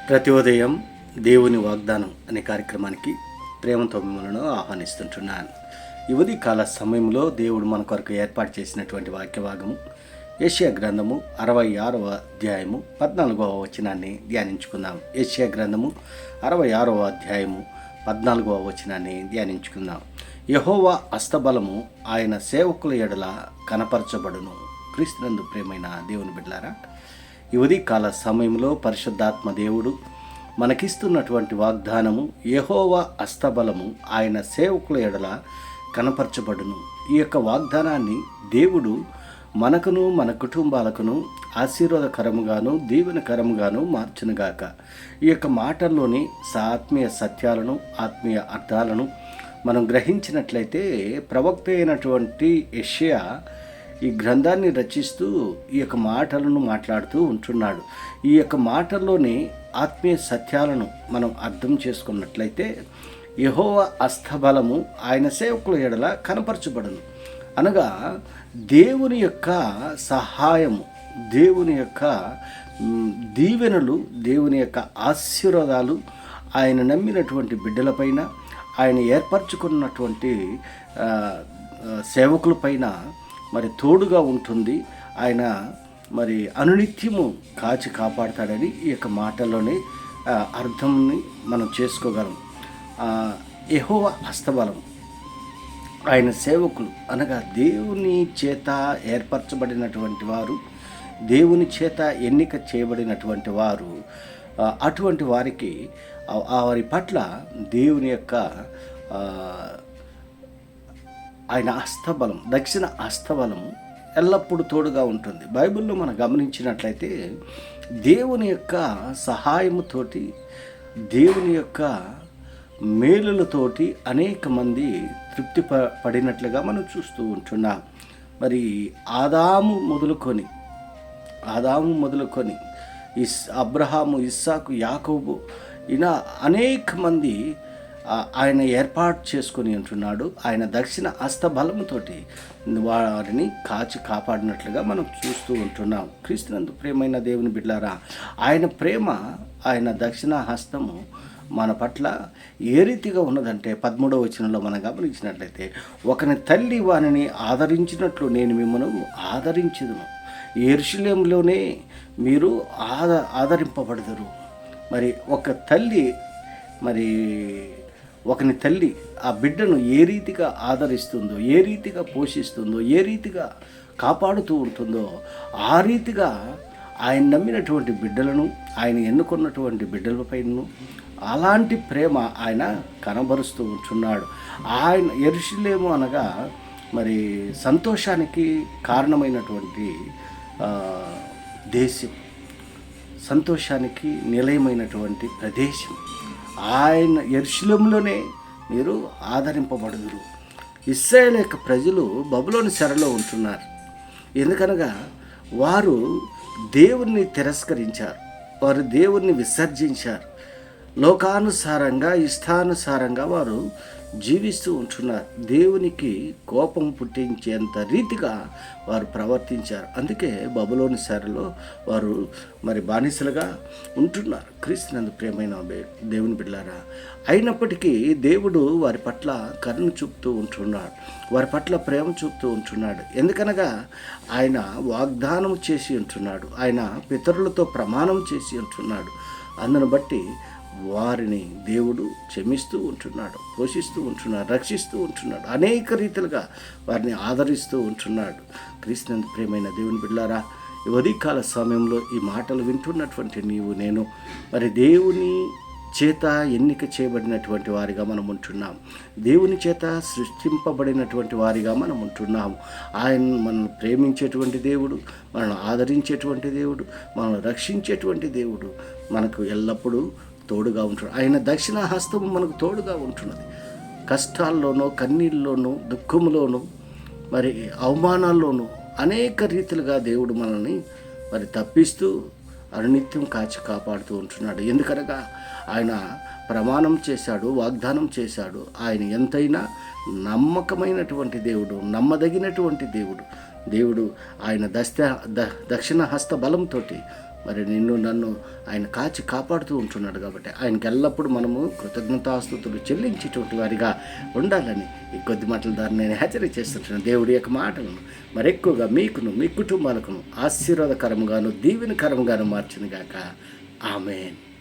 ప్రతి ఉదయం దేవుని వాగ్దానం అనే కార్యక్రమానికి ప్రేమతో మిమ్మల్ని ఆహ్వానిస్తుంటున్నాను. ఈ ఉదయకాల సమయంలో దేవుడు మన కొరకు ఏర్పాటు చేసినటువంటి వాక్యభాగము యెషయా గ్రంథము 66వ అధ్యాయము 14వ వచనాన్ని ధ్యానించుకుందాం. యెషయా గ్రంథము 66వ అధ్యాయము 14వ వచనాన్ని ధ్యానించుకుందాం. యెహోవా హస్తబలము ఆయన సేవకుల ఎడల కనపరచబడును. క్రీస్తునందు ప్రియమైన దేవుని బిడ్డలారా, ఈ ఉదయకాల సమయంలో పరిశుద్ధాత్మ దేవుడు మనకిస్తున్నటువంటి వాగ్దానము, యెహోవా హస్తబలము ఆయన సేవకుల ఎడల కనపరచబడును. ఈ యొక్క వాగ్దానాన్ని దేవుడు మనకును మన కుటుంబాలకును ఆశీర్వాదకరముగాను దీవెనకరముగాను మార్చునుగాక. ఈ యొక్క మాటల్లోని ఆత్మీయ సత్యాలను ఆత్మీయ అర్థాలను మనం గ్రహించినట్లయితే ప్రవక్త అయినటువంటి యెషయా ఈ గ్రంథాన్ని రచిస్తూ ఈ యొక్క మాటలను మాట్లాడుతూ ఉంటున్నాడు. ఈ యొక్క మాటల్లోని ఆత్మీయ సత్యాలను మనం అర్థం చేసుకున్నట్లయితే యెహోవా హస్తబలము ఆయన సేవకుల ఎడల కనపరచబడును అనగా దేవుని యొక్క సహాయము, దేవుని యొక్క దీవెనలు, దేవుని యొక్క ఆశీర్వాదాలు ఆయన నమ్మినటువంటి బిడ్డలపైన, ఆయన ఏర్పరచుకున్నటువంటి సేవకులపైన మరి తోడుగా ఉంటుంది. ఆయన మరి అనునిత్యము కాచి కాపాడతాడని ఈ యొక్క మాటల్లోనే అర్థంని మనం చేసుకోగలం. యెహోవా హస్తబలం ఆయన సేవకులు అనగా దేవుని చేత ఏర్పరచబడినటువంటి వారు, దేవుని చేత ఎన్నిక చేయబడినటువంటి వారు. అటువంటి వారికి వారి పట్ల దేవుని యొక్క ఆయన హస్తబలం, దక్షిణ హస్తబలము ఎల్లప్పుడూ తోడుగా ఉంటుంది. బైబిల్లో మనం గమనించినట్లయితే దేవుని యొక్క సహాయముతోటి, దేవుని యొక్క మేలులతోటి అనేక మంది తృప్తి పడినట్లుగా మనం చూస్తూ ఉంటున్నాం. మరి ఆదాము మొదలుకొని అబ్రహాము, ఇస్సాకు, యాకోబు ఇలా అనేక మంది ఆయన ఏర్పాటు చేసుకొని ఉంటున్నాడు. ఆయన దక్షిణ హస్తబలముతోటి వారిని కాచి కాపాడినట్లుగా మనం చూస్తూ ఉంటున్నాం. క్రీస్తునందు ప్రియమైన దేవుని బిడ్డలారా, ఆయన ప్రేమ, ఆయన దక్షిణ హస్తము మన పట్ల ఏ రీతిగా ఉన్నదంటే 13వ వచనంలో మనం గమనించినట్లయితే, ఒకని తల్లి వానిని ఆదరించినట్లు నేను మిమ్మల్ని ఆదరించుదును, యెరూషలేములోనే మీరు ఆదరింపబడదురు. మరి ఒకని తల్లి ఆ బిడ్డను ఏ రీతిగా ఆదరిస్తుందో, ఏ రీతిగా పోషిస్తుందో, ఏ రీతిగా కాపాడుతూ ఉంటుందో, ఆ రీతిగా ఆయన నమ్మినటువంటి బిడ్డలను, ఆయన ఎన్నుకున్నటువంటి బిడ్డలపైన అలాంటి ప్రేమ ఆయన కనబరుస్తూ ఉంటున్నాడు. ఆయన యెరూషలేము అనగా మరి సంతోషానికి కారణమైనటువంటి దేశం, సంతోషానికి నిలయమైనటువంటి ప్రదేశం. ఆయన యెరూషలేములోనే మీరు ఆదరింపబడుదురు. ఇశ్రాయేలు యొక్క ప్రజలు బబులోను చెరలో ఉంటున్నారు. ఎందుకనగా వారు దేవుణ్ణి తిరస్కరించారు, వారు దేవుణ్ణి విసర్జించారు. లోకానుసారంగా, ఇష్టానుసారంగా వారు జీవిస్తూ ఉంటున్నారు. దేవునికి కోపం పుట్టించేంత రీతిగా వారు ప్రవర్తించారు. అందుకే బబులోను చెరలో వారు మరి బానిసలుగా ఉంటున్నారు. క్రీస్తునందు ప్రియమైన దేవుని బిడ్డలారా, అయినప్పటికీ దేవుడు వారి పట్ల కరుణ చూపుతూ ఉంటున్నాడు, వారి పట్ల ప్రేమ చూపుతూ ఉంటున్నాడు. ఎందుకనగా ఆయన వాగ్దానం చేసి ఉంటున్నాడు, ఆయన పితరులతో ప్రమాణం చేసి ఉంటున్నాడు. అందును బట్టి వారిని దేవుడు క్షమిస్తూ ఉంటున్నాడు, పోషిస్తూ ఉంటున్నాడు, రక్షిస్తూ ఉంటున్నాడు, అనేక రీతిలుగా వారిని ఆదరిస్తూ ఉంటున్నాడు. క్రీస్తునందు ప్రియమైన దేవుని బిడ్డలారా, ఈ ఉదయకాల సమయంలో ఈ మాటలు వింటున్నటువంటి నీవు నేను మరి దేవుని చేత ఎన్నిక చేయబడినటువంటి వారిగా మనం ఉంటున్నాం, దేవుని చేత సృష్టింపబడినటువంటి వారిగా మనం ఉంటున్నాము. ఆయన మనల్ని ప్రేమించేటువంటి దేవుడు, మనల్ని ఆదరించేటువంటి దేవుడు, మనల్ని రక్షించేటువంటి దేవుడు మనకు ఎల్లప్పుడూ తోడుగా ఉంటున్నాడు. ఆయన దక్షిణ హస్తము మనకు తోడుగా ఉంటున్నది. కష్టాల్లోనూ, కన్నీళ్ళలోనూ, దుఃఖంలోనూ, మరి అవమానాల్లోనూ అనేక రీతిలుగా దేవుడు మనల్ని మరి తప్పిస్తూ అనునిత్యం కాచి కాపాడుతూ ఉంటున్నాడు. ఎందుకనగా ఆయన ప్రమాణం చేశాడు, వాగ్దానం చేశాడు. ఆయన ఎంతైనా నమ్మకమైనటువంటి దేవుడు, నమ్మదగినటువంటి దేవుడు. ఆయన దక్షిణ హస్త బలంతో మరి నిన్ను నన్ను ఆయన కాచి కాపాడుతూ ఉంటున్నాడు కాబట్టి ఆయనకి ఎల్లప్పుడూ మనము కృతజ్ఞతాస్తుతులు చెల్లించేటువంటి వారిగా ఉండాలని ఈ కొద్ది మాటల ద్వారా నేను హెచ్చరిక చేస్తుంటున్నాను. దేవుడి యొక్క మాటలను మరెక్కువగా మీకును మీ కుటుంబాలకును ఆశీర్వాదకరంగాను దీవెనకరంగాను మార్చునుగాక. ఆమేన్.